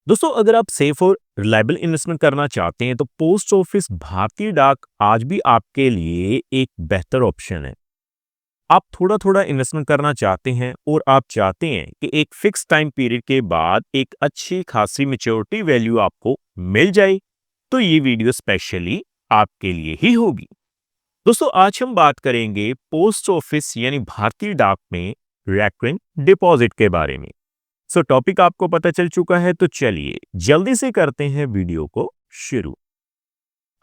दोस्तों, अगर आप सेफ और रिलायबल इन्वेस्टमेंट करना चाहते हैं तो पोस्ट ऑफिस भारतीय डाक आज भी आपके लिए एक बेहतर ऑप्शन है। आप थोड़ा थोड़ा इन्वेस्टमेंट करना चाहते हैं और आप चाहते हैं कि एक फिक्स टाइम पीरियड के बाद एक अच्छी खासी मैच्योरिटी वैल्यू आपको मिल जाए, तो ये वीडियो स्पेशली आपके लिए ही होगी। दोस्तों, आज हम बात करेंगे पोस्ट ऑफिस यानी भारतीय डाक में रैकरिंग डिपॉजिट के बारे में। टॉपिक आपको पता चल चुका है, तो चलिए जल्दी से करते हैं वीडियो को शुरू।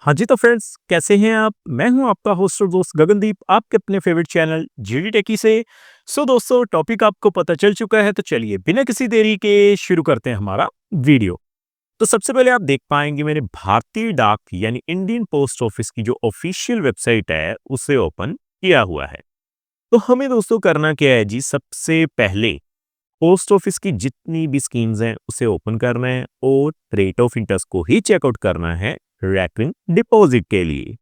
हाँ जी, तो फ्रेंड्स, कैसे हैं आप? मैं हूं आपका होस्ट और दोस्त गगनदीप, आपके अपने फेवरेट चैनल जीडी टेकी से। दोस्तों, टॉपिक आपको पता चल चुका है, तो चलिए बिना किसी देरी के शुरू करते हैं हमारा वीडियो। तो सबसे पहले आप देख पाएंगे मैंने भारतीय डाक यानी इंडियन पोस्ट ऑफिस की जो ऑफिशियल वेबसाइट है उसे ओपन किया हुआ है। तो हमें दोस्तों करना क्या है जी, सबसे पहले पोस्ट ऑफिस की जितनी भी स्कीम्स हैं उसे ओपन करना है और रेट ऑफ इंटरेस्ट को ही चेकआउट करना है रैकरिंग डिपॉजिट के लिए।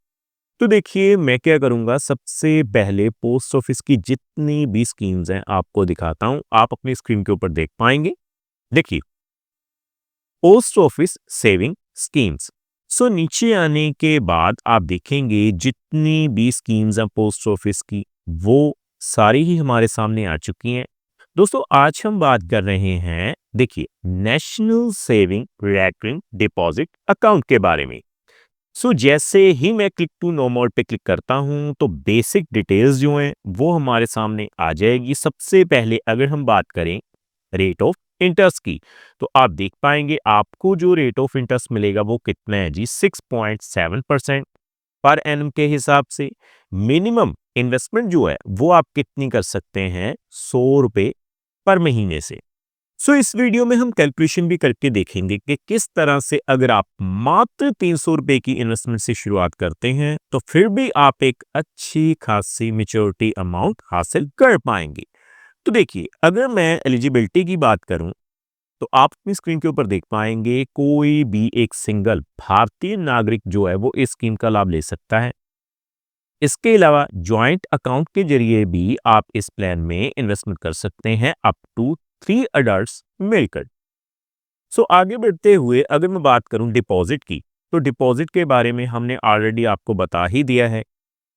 तो देखिए मैं क्या करूंगा, सबसे पहले पोस्ट ऑफिस की जितनी भी स्कीम्स हैं आपको दिखाता हूं, आप अपनी स्क्रीन के ऊपर देख पाएंगे। देखिए, पोस्ट ऑफिस सेविंग स्कीम्स। नीचे आने के बाद आप देखेंगे जितनी भी स्कीम्स हैं पोस्ट ऑफिस की, वो सारी ही हमारे सामने आ चुकी हैं। दोस्तों, आज हम बात कर रहे हैं, देखिए, national saving recurring deposit account के बारे में। जैसे ही मैं क्लिक टू नो मोर पे क्लिक करता हूं तो बेसिक डिटेल्स जो हैं वो हमारे सामने आ जाएगी। सबसे पहले अगर हम बात करें रेट ऑफ इंटरेस्ट की, तो आप देख पाएंगे आपको जो रेट ऑफ इंटरेस्ट मिलेगा वो कितना है जी, 6.7% पर एनम के हिसाब से। मिनिमम इन्वेस्टमेंट जो है वो आप कितनी कर सकते हैं, 100 रुपए पर महीने से। इस वीडियो में हम कैलकुलेशन भी करके देखेंगे कि किस तरह से अगर आप मात्र 300 रुपए की इन्वेस्टमेंट से शुरुआत करते हैं तो फिर भी आप एक अच्छी खासी मेच्योरिटी अमाउंट हासिल कर पाएंगे। तो देखिए, अगर मैं एलिजिबिलिटी की बात करूं तो आप अपनी स्क्रीन के ऊपर देख पाएंगे कोई भी एक सिंगल भारतीय नागरिक जो है वो इस स्कीम का लाभ ले सकता है। इसके अलावा ज्वाइंट अकाउंट के जरिए भी आप इस प्लान में इन्वेस्टमेंट कर सकते हैं अप टू 3 अडल्ट्स मिलकर। आगे बढ़ते हुए अगर मैं बात करूं डिपॉजिट की, तो डिपॉजिट के बारे में हमने ऑलरेडी आपको बता ही दिया है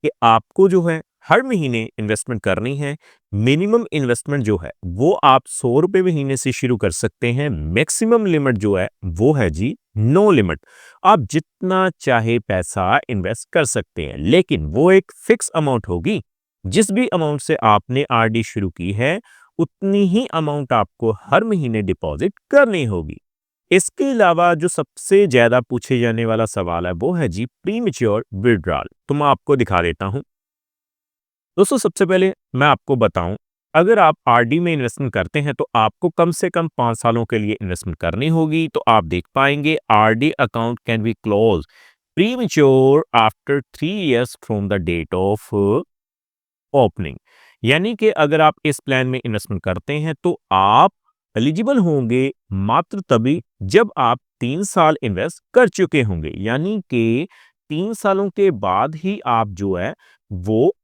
कि आपको जो है हर महीने इन्वेस्टमेंट करनी है। मिनिमम इन्वेस्टमेंट जो है वो आप 100 रुपए महीने से शुरू कर सकते हैं। मैक्सिमम लिमिट जो है वो है जी नो लिमिट। आप जितना चाहे पैसा इन्वेस्ट कर सकते हैं, लेकिन वो एक फिक्स अमाउंट होगी। जिस भी अमाउंट से आपने आरडी शुरू की है उतनी ही अमाउंट आपको हर महीने डिपॉजिट करनी होगी। इसके अलावा जो सबसे ज्यादा पूछे जाने वाला सवाल है वो है जी प्रीमेच्योर विड्रॉल। तो मैं आपको दिखा देता हूं। दोस्तों, सबसे पहले मैं आपको बताऊं, अगर आप आरडी में इन्वेस्टमेंट करते हैं तो आपको कम से कम 5 सालों के लिए इन्वेस्टमेंट करनी होगी। तो आप देख पाएंगे RD account can be close premature after 3 years from the date of opening. यानी कि अगर आप इस प्लान में इन्वेस्टमेंट करते हैं तो आप एलिजिबल होंगे मात्र तभी जब आप 3 साल इन्वेस्ट कर चुके होंगे। यानी कि 3 सालों के बाद ही आप जो है वो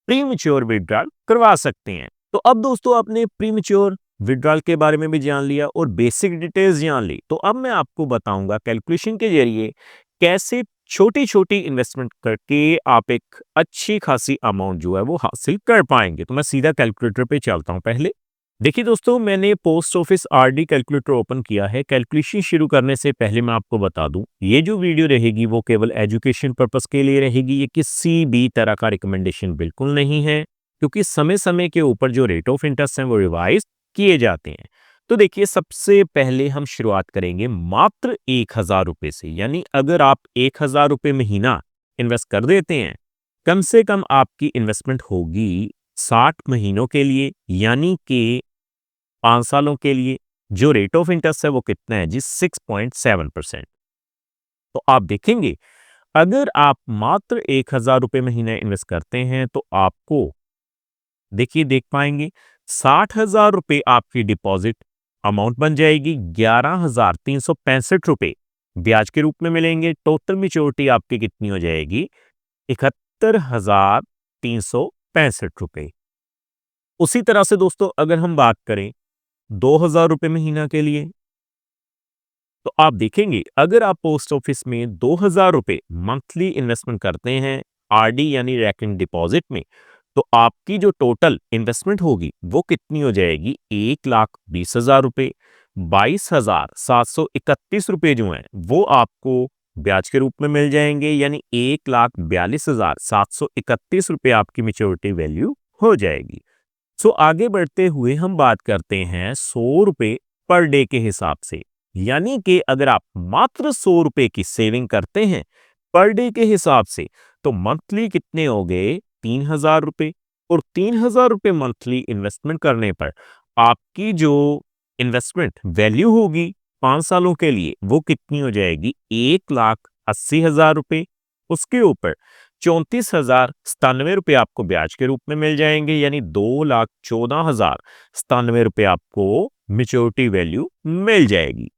प्रीमेच्योर विड्रॉल करवा सकते हैं। तो अब दोस्तों, आपने प्रीमेच्योर विड्रॉल के बारे में भी जान लिया और बेसिक डिटेल्स जान ली, तो अब मैं आपको बताऊंगा कैलकुलेशन के जरिए कैसे छोटी छोटी इन्वेस्टमेंट करके आप एक अच्छी खासी अमाउंट जो है वो हासिल कर पाएंगे। तो मैं सीधा कैलकुलेटर पे चलता हूं। पहले देखिए दोस्तों, मैंने post office RD calculator open किया है। कैलकुलेशन शुरू करने से पहले मैं आपको बता दूं, ये जो वीडियो रहेगी वो केवल एजुकेशन पर्पस के लिए रहेगी। ये किसी भी तरह का रिकमेंडेशन बिल्कुल नहीं है, क्योंकि समय समय के ऊपर जो रेट ऑफ इंटरेस्ट हैं वो रिवाइज किए जाते हैं। तो देखिए, सबसे पहले हम शुरुआत करेंगे मात्र 1,000 रुपए से। यानी अगर आप 1,000 रुपए महीना इन्वेस्ट कर देते हैं, कम से कम आपकी इन्वेस्टमेंट होगी 60 महीनों के लिए, यानी कि 5 सालों के लिए। जो रेट ऑफ इंटरेस्ट है वो कितना है जी, 6.7%। तो आप देखेंगे अगर आप मात्र 1,000 रुपए महीने इन्वेस्ट करते हैं तो आपको देखिए देख पाएंगे 60,000 रुपए आपकी डिपॉजिट अमाउंट बन जाएगी। 11,365 रुपए ब्याज के रूप में मिलेंगे। टोटल मेच्योरिटी आपकी कितनी हो जाएगी, 71,365 रुपए। उसी तरह से दोस्तों, अगर हम बात करें 2,000 रुपए महीना के लिए, तो आप देखेंगे अगर आप पोस्ट ऑफिस में 2,000 रुपए मंथली इन्वेस्टमेंट करते हैं आरडी यानी रैकरिंग डिपॉजिट में, तो आपकी जो टोटल इन्वेस्टमेंट होगी वो कितनी हो जाएगी? 1,20,000 रुपए। 22,731 जो हैं वो आपको ब्याज के रूप में मिल जाएंगे, यानी 1,42,731 रुपए आपकी मेच्योरिटी वैल्यू हो जाएगी। सो आगे बढ़ते हुए हम बात करते हैं 100 रुपए पर डे के हिसाब से, यानी कि अगर आप मात्र 100 रुपए की सेविंग करते हैं पर डे के हिसाब से, तो मंथली कितने हो गए? 3,000 रुपए। और 3,000 रुपए मंथली इन्वेस्टमेंट करने पर आपकी जो इन्वेस्टमेंट वैल्यू होगी 5 सालों के लिए वो कितनी हो जाएगी? 1,80,000 रुपए। उसके ऊपर 34,097 रुपए आपको ब्याज के रूप में मिल जाएंगे, यानी 2,14,097 रुपए आपको मेच्योरिटी वैल्यू मिल जाएगी।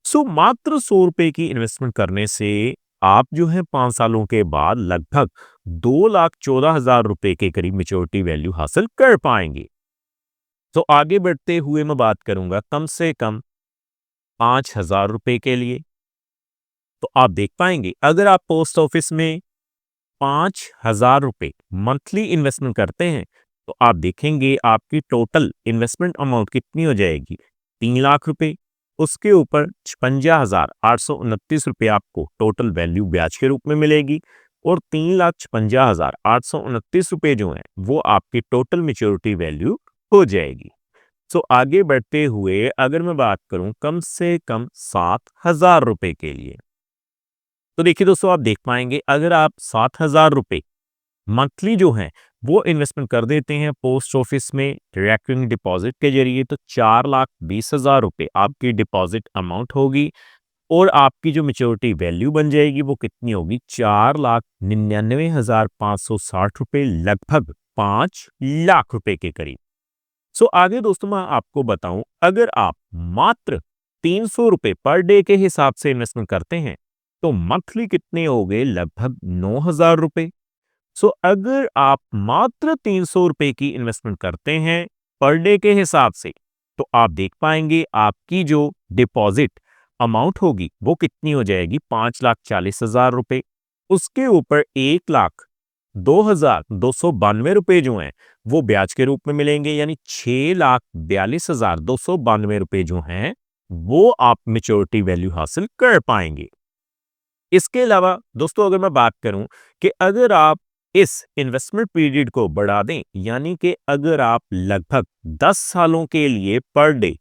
सो मात्र 100 रुपए की इन्वेस्टमेंट करने से आप जो है 5 सालों के बाद लगभग 2,14,000 रुपए के करीब मेच्योरिटी वैल्यू हासिल कर पाएंगे। तो आगे बढ़ते हुए मैं बात करूंगा कम से कम 5,000 रुपए के लिए। तो आप देख पाएंगे अगर आप पोस्ट ऑफिस में 5,000 रुपए मंथली इन्वेस्टमेंट करते हैं, तो आप देखेंगे आपकी टोटल इन्वेस्टमेंट अमाउंट कितनी हो जाएगी? 3 लाख रुपए। उसके ऊपर 56,829 रुपए आपको टोटल वैल्यू ब्याज के रूप में मिलेगी, और 3,56,829 रुपए जो है वो आपकी टोटल मेच्योरिटी वैल्यू हो जाएगी। सो आगे बढ़ते हुए अगर मैं बात करूं कम से कम 7,000 रुपए के लिए, तो देखिए दोस्तों आप देख पाएंगे अगर आप 7,000 रुपए मंथली जो है वो इन्वेस्टमेंट कर देते हैं पोस्ट ऑफिस में रिकरिंग डिपॉजिट के जरिए, तो 4,20,000 रुपए आपकी डिपॉजिट अमाउंट होगी, और आपकी जो मेच्योरिटी वैल्यू बन जाएगी वो कितनी होगी? 4,99,560 रुपए, लगभग 5 लाख रुपए के करीब। सो आगे दोस्तों मैं आपको बताऊं अगर आप मात्र 300 रुपए पर डे के हिसाब से इन्वेस्टमेंट करते हैं, तो मंथली कितने हो गए? लगभग 9,000 रुपए। सो अगर आप मात्र 300 रुपए की इन्वेस्टमेंट करते हैं पर डे के हिसाब से, तो आप देख पाएंगे आपकी जो डिपॉजिट अमाउंट होगी वो कितनी हो जाएगी? 5,40,000 रुपए। उसके ऊपर 1,02,292 जो हैं वो ब्याज के रूप में मिलेंगे, यानी 6,42,292 जो हैं वो आप मेच्योरिटी वैल्यू हासिल कर पाएंगे। इसके अलावा दोस्तों अगर मैं बात करूं कि अगर आप इस इन्वेस्टमेंट पीरियड को बढ़ा दें, यानी कि अगर आप लगभग 10 सालों के लिए पर डे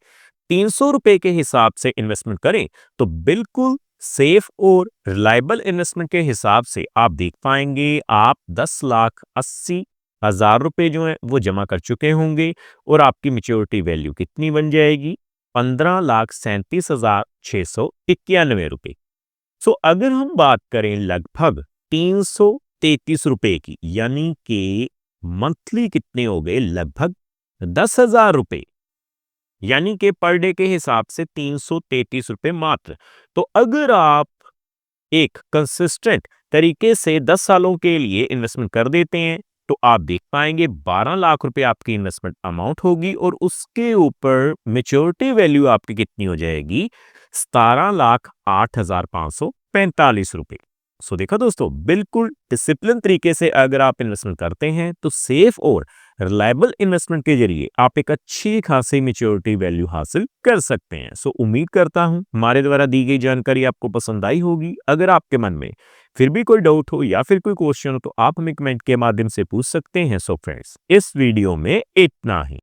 300 रुपए के हिसाब से इन्वेस्टमेंट करें, तो बिल्कुल सेफ और रिलायबल इन्वेस्टमेंट के हिसाब से आप देख पाएंगे आप 10,80,000 रुपए जो है वो जमा कर चुके होंगे, और आपकी मेच्योरिटी वैल्यू कितनी बन जाएगी? 15,37,691 रुपए। सो अगर हम बात करें लगभग 333 रुपए की, यानी कि मंथली कितने हो गए? लगभग 10,000 रुपए, यानी कि पर डे के हिसाब से 333 रुपए मात्र। तो अगर आप एक कंसिस्टेंट तरीके से 10 सालों के लिए इन्वेस्टमेंट कर देते हैं, तो आप देख पाएंगे 12 लाख रुपए आपकी इन्वेस्टमेंट अमाउंट होगी, और उसके ऊपर मेच्योरिटी वैल्यू आपकी कितनी हो जाएगी? 17,08,545 रुपए। सो देखा दोस्तों, बिल्कुल डिसिप्लिन तरीके से अगर आप इन्वेस्टमेंट करते हैं तो सेफ और रिलायबल इन्वेस्टमेंट के जरिए आप एक अच्छी खासी मेच्योरिटी वैल्यू हासिल कर सकते हैं। सो उम्मीद करता हूं हमारे द्वारा दी गई जानकारी आपको पसंद आई होगी। अगर आपके मन में फिर भी कोई डाउट हो या फिर कोई क्वेश्चन हो, तो आप हमें कमेंट के माध्यम से पूछ सकते हैं। सो फ्रेंड्स, इस वीडियो में इतना ही।